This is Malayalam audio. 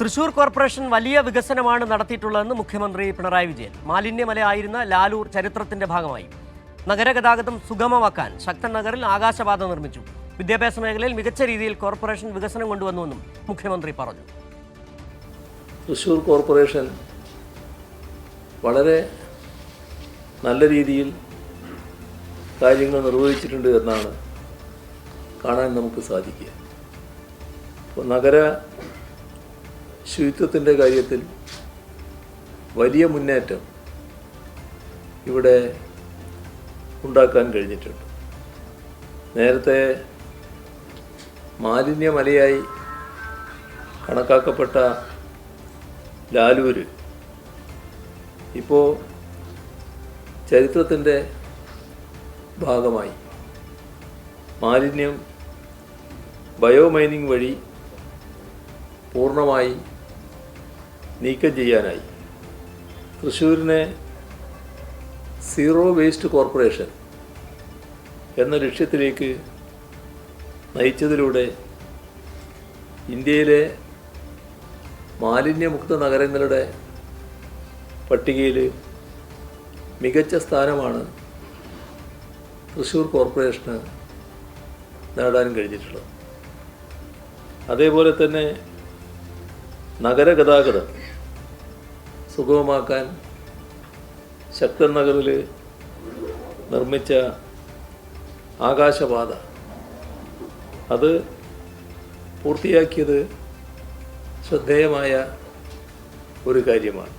തൃശൂർ കോർപ്പറേഷൻ വലിയ വികസനമാണ് നടത്തിയിട്ടുള്ളതെന്ന് മുഖ്യമന്ത്രി പിണറായി വിജയൻ. മാലിന്യമലയായിരുന്ന ലാലൂർ ചരിത്രത്തിന്റെ ഭാഗമായി. നഗരഗതാഗതം സുഗമമാക്കാൻ ശക്തൻ നഗറിൽ ആകാശപാത നിർമ്മിച്ചു. വിദ്യാഭ്യാസ മേഖലയിൽ മികച്ച രീതിയിൽ കോർപ്പറേഷൻ വികസനം കൊണ്ടുവന്നുവെന്നും മുഖ്യമന്ത്രി പറഞ്ഞു. തൃശൂർ കോർപ്പറേഷൻ വളരെ നല്ല രീതിയിൽ കാര്യങ്ങൾ നിർവഹിച്ചിട്ടുണ്ട് എന്നാണ് കാണാൻ നമുക്ക് സാധിക്കുക. അപ്പോൾ നഗര ശുചിത്വത്തിൻ്റെ കാര്യത്തിൽ വലിയ മുന്നേറ്റം ഇവിടെ ഉണ്ടാക്കാൻ കഴിഞ്ഞിട്ടുണ്ട്. നേരത്തെ മാലിന്യമലയായി കണക്കാക്കപ്പെട്ട ലാലൂര് ഇപ്പോൾ ചരിത്രത്തിൻ്റെ ഭാഗമായി. മാലിന്യം ബയോമൈനിങ് വഴി പൂർണ്ണമായി നീക്കം ചെയ്യാനായി. തൃശ്ശൂരിനെ സീറോ വേസ്റ്റ് കോർപ്പറേഷൻ എന്ന ലക്ഷ്യത്തിലേക്ക് നയിച്ചതിലൂടെ ഇന്ത്യയിലെ മാലിന്യമുക്ത നഗരങ്ങളുടെ പട്ടികയിൽ മികച്ച സ്ഥാനമാണ് തൃശ്ശൂർ കോർപ്പറേഷന് നേടാൻ കഴിഞ്ഞിട്ടുള്ളത്. അതേപോലെ തന്നെ നഗരഗതാഗതം സുഗമമാക്കാൻ ശക്തൻ നഗറിൽ നിർമ്മിച്ച ആകാശപാത അത് പൂർത്തിയാക്കിയത് ശ്രദ്ധേയമായ ഒരു കാര്യമാണ്.